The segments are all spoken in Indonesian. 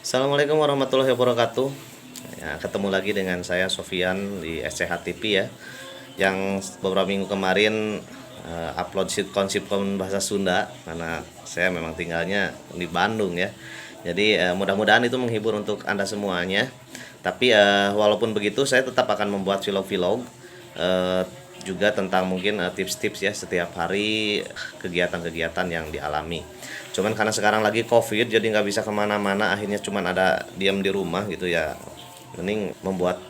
Assalamualaikum warahmatullahi wabarakatuh. Ya, ketemu lagi dengan saya Sofian di SCH TV ya. Yang beberapa minggu kemarin upload sitkom bahasa Sunda karena saya memang tinggalnya di Bandung ya. Jadi mudah-mudahan itu menghibur untuk Anda semuanya. Tapi walaupun begitu saya tetap akan membuat vlog-vlog eh, juga tentang mungkin tips-tips ya setiap hari kegiatan-kegiatan yang dialami. Cuman karena sekarang lagi COVID jadi nggak bisa kemana-mana, akhirnya cuman ada diam di rumah gitu ya. Mending membuat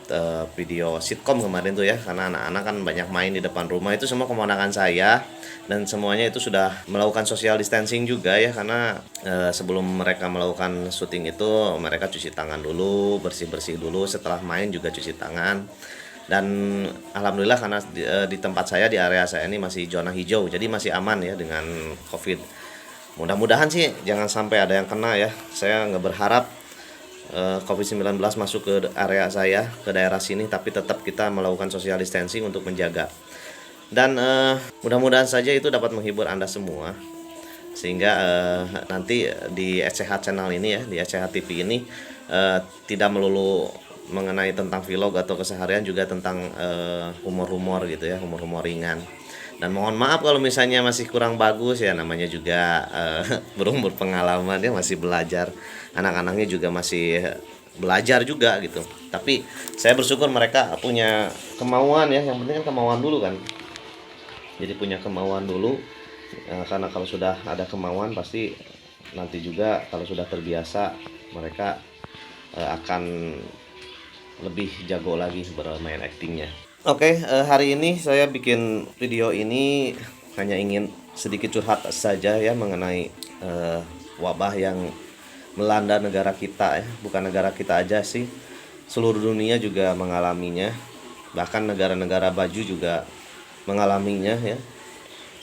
video sitkom kemarin tuh ya, karena anak-anak kan banyak main di depan rumah, itu semua keponakan saya dan semuanya itu sudah melakukan social distancing juga ya, karena sebelum mereka melakukan syuting itu mereka cuci tangan dulu, bersih-bersih dulu, setelah main juga cuci tangan. Dan alhamdulillah karena di tempat saya, di area saya ini masih zona hijau, jadi masih aman ya dengan COVID. Mudah-mudahan sih jangan sampai ada yang kena ya. Saya nggak berharap COVID-19 masuk ke area saya, ke daerah sini, tapi tetap kita melakukan social distancing untuk menjaga. Dan mudah-mudahan saja itu dapat menghibur Anda semua. Sehingga nanti di SCH channel ini ya, di SCH TV ini tidak melulu mengenai tentang vlog atau keseharian, juga tentang humor-humor gitu ya, humor-humor ringan. Dan mohon maaf kalau misalnya masih kurang bagus ya, namanya juga belum berpengalaman ya, masih belajar. Anak-anaknya juga masih belajar juga gitu. Tapi saya bersyukur mereka punya kemauan ya, yang penting kan kemauan dulu kan. Jadi punya kemauan dulu. Karena kalau sudah ada kemauan pasti nanti juga kalau sudah terbiasa mereka akan lebih jago lagi bermain aktingnya. Oke, hari ini saya bikin video ini hanya ingin sedikit curhat saja ya mengenai wabah yang melanda negara kita ya. Bukan negara kita aja sih, seluruh dunia juga mengalaminya. Bahkan negara-negara baju juga mengalaminya ya.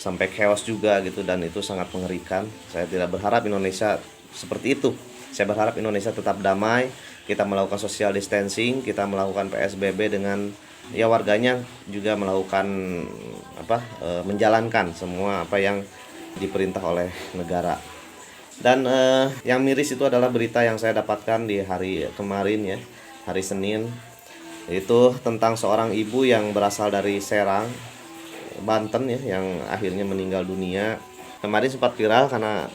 Sampai chaos juga gitu, dan itu sangat mengerikan. Saya tidak berharap Indonesia seperti itu. Saya berharap Indonesia tetap damai, kita melakukan social distancing, kita melakukan PSBB dengan ya warganya juga melakukan menjalankan semua apa yang diperintah oleh negara. Dan yang miris itu adalah berita yang saya dapatkan di hari kemarin ya, hari Senin, itu tentang seorang ibu yang berasal dari Serang, Banten ya, yang akhirnya meninggal dunia. Kemarin sempat viral karena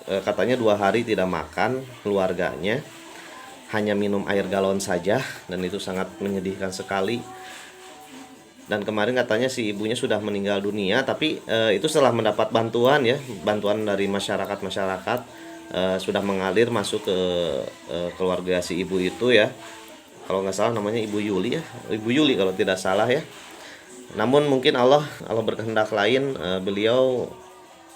katanya 2 hari tidak makan keluarganya, hanya minum air galon saja, dan itu sangat menyedihkan sekali. Dan kemarin katanya si ibunya sudah meninggal dunia, tapi itu setelah mendapat bantuan ya, bantuan dari masyarakat sudah mengalir masuk ke keluarga si ibu itu ya. Kalau nggak salah namanya Ibu Yuli ya, Ibu Yuli kalau tidak salah ya. Namun mungkin Allah berkehendak lain, beliau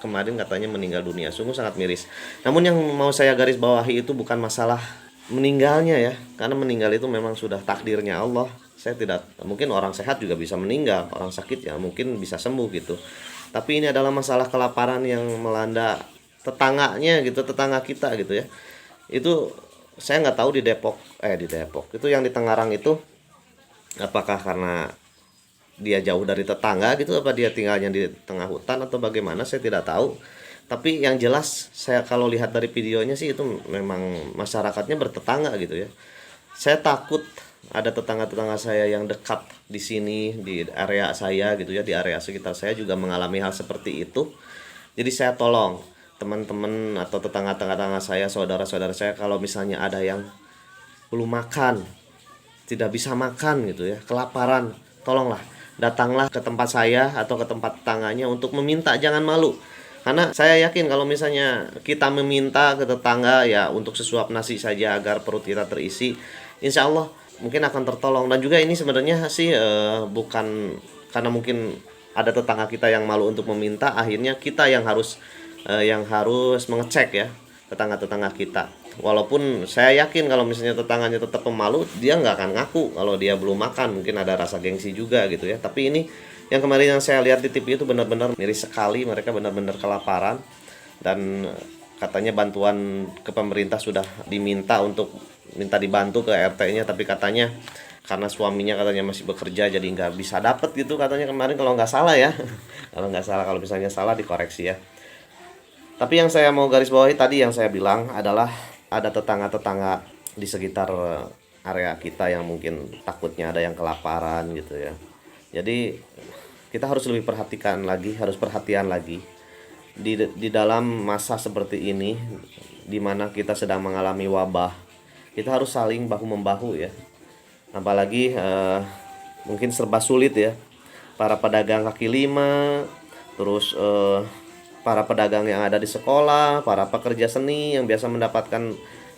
kemarin katanya meninggal dunia. Sungguh sangat miris. Namun yang mau saya garis bawahi itu bukan masalah meninggalnya ya, karena meninggal itu memang sudah takdirnya Allah. Saya tidak, mungkin orang sehat juga bisa meninggal, orang sakit ya mungkin bisa sembuh gitu. Tapi ini adalah masalah kelaparan yang melanda tetangganya gitu, tetangga kita gitu ya. Itu saya nggak tahu di Depok itu, yang di Tangerang itu, apakah karena dia jauh dari tetangga gitu, apa dia tinggalnya di tengah hutan atau bagaimana, saya tidak tahu. Tapi yang jelas saya kalau lihat dari videonya sih itu memang masyarakatnya bertetangga gitu ya. Saya takut ada tetangga-tetangga saya yang dekat di sini, di area saya gitu ya, di area sekitar saya juga mengalami hal seperti itu. Jadi saya tolong teman-teman atau tetangga-tetangga saya, saudara-saudara saya, kalau misalnya ada yang belum makan, tidak bisa makan gitu ya, kelaparan, tolonglah datanglah ke tempat saya atau ke tempat tetangganya untuk meminta, jangan malu. Karena saya yakin kalau misalnya kita meminta ke tetangga ya untuk sesuap nasi saja agar perut kita terisi, insya Allah mungkin akan tertolong. Dan juga ini sebenarnya sih bukan karena mungkin ada tetangga kita yang malu untuk meminta, akhirnya kita yang harus mengecek ya tetangga-tetangga kita. Walaupun saya yakin kalau misalnya tetangganya tetap pemalu, dia nggak akan ngaku kalau dia belum makan, mungkin ada rasa gengsi juga gitu ya. Tapi ini yang kemarin yang saya lihat di TV itu benar-benar miris sekali, mereka benar-benar kelaparan. Dan katanya bantuan ke pemerintah sudah diminta untuk minta dibantu ke RT-nya, tapi katanya karena suaminya katanya masih bekerja jadi nggak bisa dapet gitu katanya kemarin, kalau nggak salah ya. Kalau nggak salah, kalau misalnya salah dikoreksi ya. Tapi yang saya mau garis bawahi tadi yang saya bilang adalah ada tetangga-tetangga di sekitar area kita yang mungkin takutnya ada yang kelaparan gitu ya. Jadi kita harus lebih harus perhatian lagi di dalam masa seperti ini, di mana kita sedang mengalami wabah. Kita harus saling bahu membahu ya. Apalagi mungkin serba sulit ya. Para pedagang kaki lima, terus para pedagang yang ada di sekolah, para pekerja seni yang biasa mendapatkan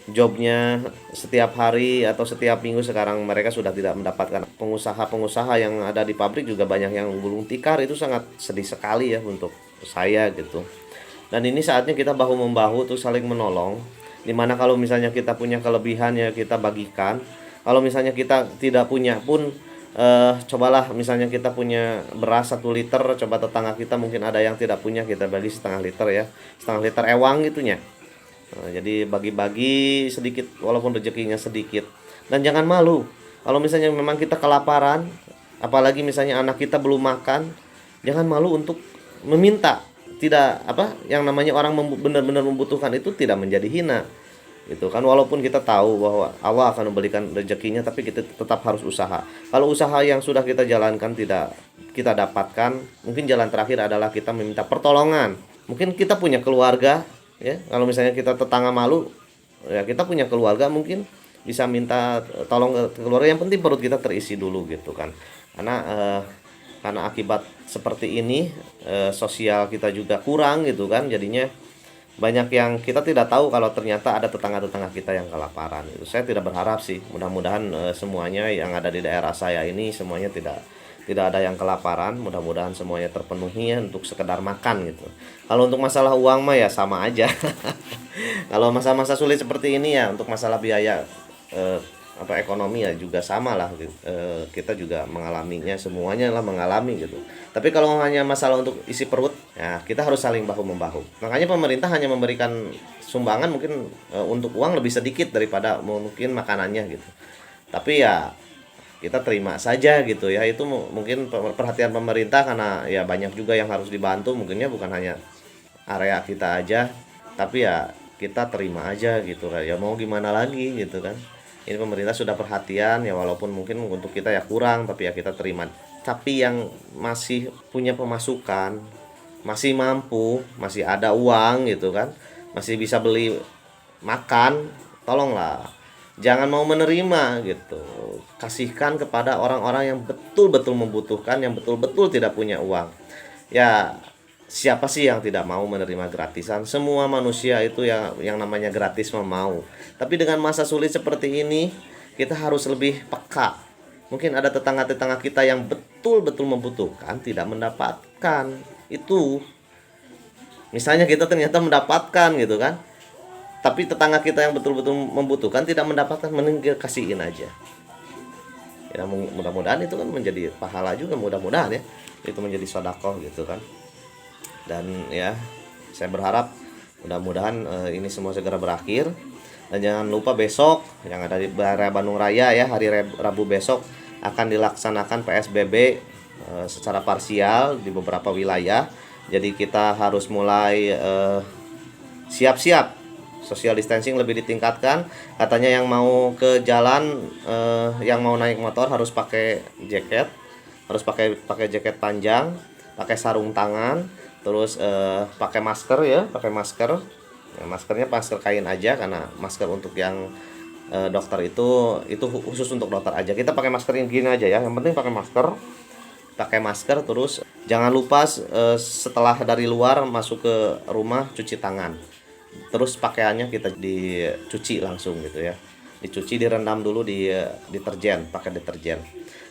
jobnya setiap hari atau setiap minggu, sekarang mereka sudah tidak mendapatkan. Pengusaha-pengusaha yang ada di pabrik juga banyak yang gulung tikar. Itu sangat sedih sekali ya untuk saya gitu. Dan ini saatnya kita bahu membahu tuh saling menolong. Dimana kalau misalnya kita punya kelebihan ya kita bagikan. Kalau misalnya kita tidak punya pun cobalah, misalnya kita punya beras 1 liter, coba tetangga kita mungkin ada yang tidak punya, kita bagi setengah liter ya, setengah liter ewang gitunya. Jadi bagi-bagi sedikit walaupun rezekinya sedikit. Dan jangan malu kalau misalnya memang kita kelaparan, apalagi misalnya anak kita belum makan, jangan malu untuk meminta. Tidak yang namanya orang benar-benar membutuhkan itu tidak menjadi hina gitu kan. Walaupun kita tahu bahwa Allah akan memberikan rezekinya, tapi kita tetap harus usaha. Kalau usaha yang sudah kita jalankan tidak kita dapatkan, mungkin jalan terakhir adalah kita meminta pertolongan. Mungkin kita punya keluarga ya, kalau misalnya kita tetangga malu ya, kita punya keluarga mungkin bisa minta tolong ke keluarga. Yang penting perut kita terisi dulu gitu kan. Karena akibat seperti ini sosial kita juga kurang gitu kan, jadinya banyak yang kita tidak tahu kalau ternyata ada tetangga-tetangga kita yang kelaparan. Itu saya tidak berharap sih, mudah-mudahan semuanya yang ada di daerah saya ini semuanya tidak ada yang kelaparan. Mudah-mudahan semuanya terpenuhi ya, untuk sekedar makan gitu. Kalau untuk masalah uang mah ya sama aja. Kalau masa-masa sulit seperti ini ya, untuk masalah biaya ekonomi ya juga sama lah. Kita juga mengalaminya, semuanya lah mengalami gitu. Tapi kalau hanya masalah untuk isi perut ya, kita harus saling bahu membahu. Makanya pemerintah hanya memberikan sumbangan mungkin untuk uang lebih sedikit daripada mungkin makanannya gitu. Tapi ya kita terima saja gitu ya. Itu mungkin perhatian pemerintah, karena ya banyak juga yang harus dibantu, mungkinnya bukan hanya area kita aja, tapi ya kita terima aja gitu kan. Ya mau gimana lagi gitu kan. Ini pemerintah sudah perhatian ya, walaupun mungkin untuk kita ya kurang, tapi ya kita terima. Tapi yang masih punya pemasukan, masih mampu, masih ada uang gitu kan, masih bisa beli makan, tolonglah jangan mau menerima gitu. Kasihkan kepada orang-orang yang betul-betul membutuhkan, yang betul-betul tidak punya uang. Ya siapa sih yang tidak mau menerima gratisan? Semua manusia itu yang namanya gratis mau. Tapi dengan masa sulit seperti ini, kita harus lebih peka. Mungkin ada tetangga-tetangga kita yang betul-betul membutuhkan tidak mendapatkan itu. Misalnya kita ternyata mendapatkan gitu kan, tapi tetangga kita yang betul-betul membutuhkan tidak mendapatkan, mending kasihin aja. Ya mudah-mudahan itu kan menjadi pahala juga, mudah-mudahan ya itu menjadi sedekah gitu kan. Dan ya saya berharap mudah-mudahan ini semua segera berakhir. Dan jangan lupa besok yang ada di area Bandung Raya ya, hari Rabu besok akan dilaksanakan PSBB secara parsial di beberapa wilayah. Jadi kita harus mulai siap-siap, social distancing lebih ditingkatkan. Katanya yang mau ke jalan, yang mau naik motor harus pakai jaket, harus pakai jaket panjang, pakai sarung tangan, terus pakai masker ya, pakai masker. Ya, maskernya masker kain aja, karena masker untuk yang dokter itu khusus untuk dokter aja. Kita pakai masker yang gini aja ya, yang penting pakai masker. Terus jangan lupa setelah dari luar masuk ke rumah cuci tangan. Terus pakaiannya kita dicuci langsung gitu ya, dicuci, direndam dulu di deterjen, pakai deterjen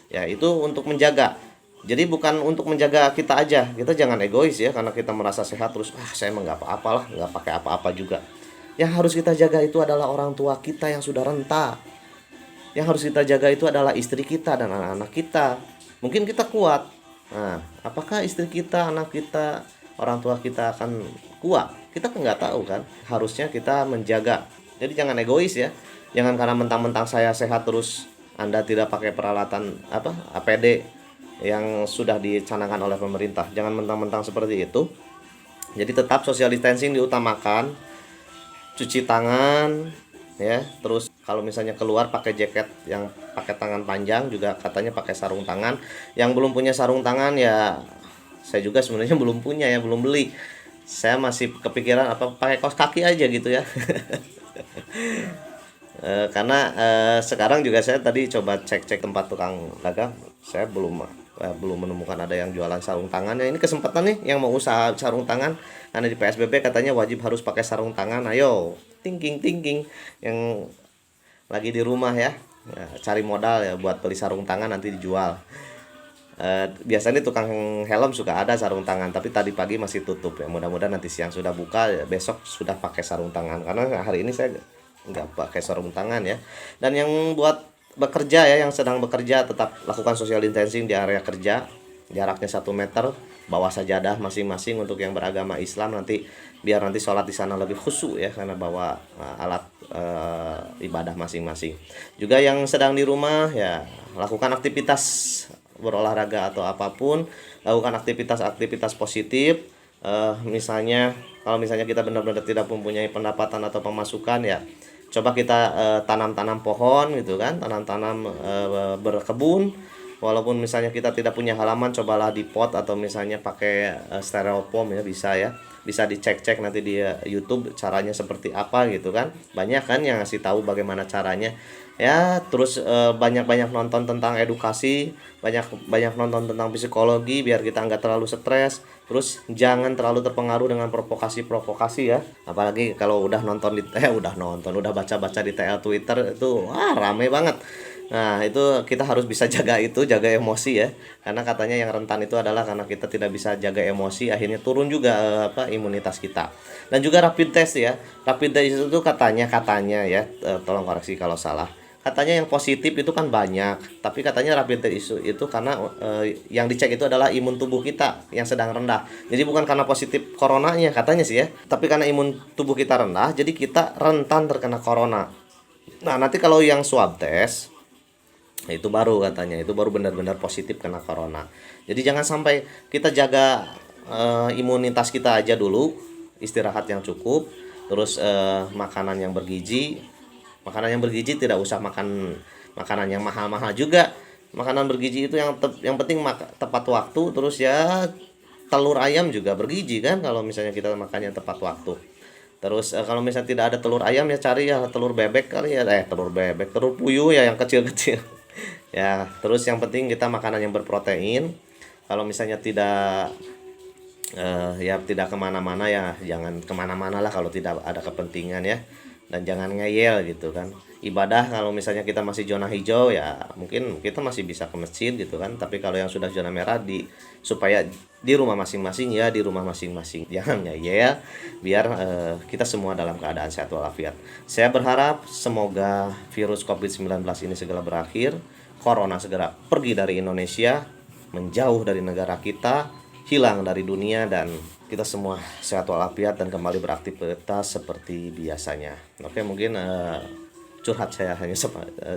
ya. Itu untuk menjaga. Jadi bukan untuk menjaga kita aja, kita jangan egois ya, karena kita merasa sehat terus saya emang nggak apa-apalah, nggak pakai apa-apa juga. Yang harus kita jaga itu adalah orang tua kita yang sudah renta. Yang harus kita jaga itu adalah istri kita dan anak-anak kita. Mungkin kita kuat, nah apakah istri kita, anak kita, orang tua kita akan kuat? Kita kan nggak tahu kan. Harusnya kita menjaga. Jadi jangan egois ya, jangan karena mentang-mentang saya sehat terus Anda tidak pakai peralatan APD yang sudah dicanangkan oleh pemerintah. Jangan mentang-mentang seperti itu. Jadi tetap social distancing diutamakan, cuci tangan, ya. Terus kalau misalnya keluar pakai jaket yang pakai tangan panjang juga katanya pakai sarung tangan. Yang belum punya sarung tangan ya saya juga sebenarnya belum punya ya, belum beli. Saya masih kepikiran apa pakai kaos kaki aja gitu ya. Karena sekarang juga saya tadi coba cek-cek tempat tukang dagang, saya belum menemukan ada yang jualan sarung tangan. Ya ini kesempatan nih yang mau usaha sarung tangan, karena di PSBB katanya wajib harus pakai sarung tangan. Ayo, thinking yang lagi di rumah ya, ya cari modal ya buat beli sarung tangan nanti dijual. Biasanya tukang helm suka ada sarung tangan, tapi tadi pagi masih tutup ya. Mudah-mudahan nanti siang sudah buka, ya besok sudah pakai sarung tangan. Karena hari ini saya nggak pakai sarung tangan ya. Dan yang buat bekerja ya, yang sedang bekerja tetap lakukan social distancing di area kerja, jaraknya 1 meter, bawa sajadah masing-masing untuk yang beragama Islam nanti, biar nanti sholat di sana lebih khusyuk ya, karena bawa alat ibadah masing-masing. Juga yang sedang di rumah ya lakukan aktivitas berolahraga atau apapun, lakukan aktivitas-aktivitas positif. Misalnya kalau misalnya kita benar-benar tidak mempunyai pendapatan atau pemasukan ya, coba kita tanam-tanam pohon gitu kan, tanam-tanam berkebun. Walaupun misalnya kita tidak punya halaman, cobalah di pot atau misalnya pakai styrofoam ya, bisa dicek-cek nanti di YouTube caranya seperti apa gitu kan. Banyak kan yang ngasih tahu bagaimana caranya ya. Terus banyak-banyak nonton tentang edukasi, banyak nonton tentang psikologi biar kita nggak terlalu stres. Terus jangan terlalu terpengaruh dengan provokasi ya, apalagi kalau udah nonton udah baca-baca di TL Twitter itu wah rame banget. Nah, itu kita harus bisa jaga emosi ya. Karena katanya yang rentan itu adalah karena kita tidak bisa jaga emosi, akhirnya turun juga imunitas kita. Dan juga rapid test ya. Rapid test itu katanya ya, tolong koreksi kalau salah. Katanya yang positif itu kan banyak, tapi katanya rapid test itu karena yang dicek itu adalah imun tubuh kita yang sedang rendah. Jadi bukan karena positif coronanya katanya sih ya, tapi karena imun tubuh kita rendah, jadi kita rentan terkena corona. Nah, nanti kalau yang swab test itu baru katanya, itu baru benar-benar positif kena corona. Jadi jangan sampai kita jaga imunitas kita aja dulu, istirahat yang cukup, terus makanan yang bergizi. Makanan yang bergizi tidak usah makan makanan yang mahal-mahal juga. Makanan bergizi itu yang penting tepat waktu. Terus ya telur ayam juga bergizi kan kalau misalnya kita makannya tepat waktu. Terus kalau misalnya tidak ada telur ayam ya cari ya telur bebek kali ya, telur puyuh ya yang kecil-kecil. Ya, terus yang penting kita makanan yang berprotein. Kalau misalnya tidak ya tidak kemana-mana ya, jangan kemana-mana lah kalau tidak ada kepentingan ya. Dan jangan ngeyel gitu kan. Ibadah kalau misalnya kita masih zona hijau ya mungkin kita masih bisa ke masjid gitu kan. Tapi kalau yang sudah zona merah supaya di rumah masing-masing ya, di rumah masing-masing. Jangan ngeyel biar kita semua dalam keadaan sehat walafiat. Saya berharap semoga virus COVID-19 ini segera berakhir, corona segera pergi dari Indonesia, menjauh dari negara kita, hilang dari dunia, dan kita semua sehat walafiat dan kembali beraktivitas seperti biasanya. Oke, mungkin curhat saya hanya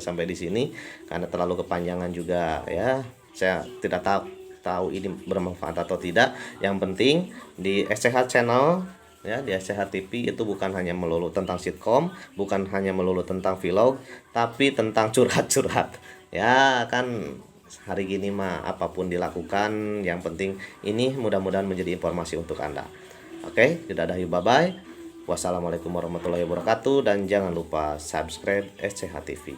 sampai di sini karena terlalu kepanjangan juga ya. Saya tidak tahu ini bermanfaat atau tidak. Yang penting di SCH Channel ya, di SCH TV itu bukan hanya melulu tentang sitkom, bukan hanya melulu tentang vlog, tapi tentang curhat-curhat. Ya kan hari gini mah apapun dilakukan, yang penting ini mudah-mudahan menjadi informasi untuk Anda. Oke, dadah yuk, bye bye. Wassalamualaikum warahmatullahi wabarakatuh, dan jangan lupa subscribe SCH TV.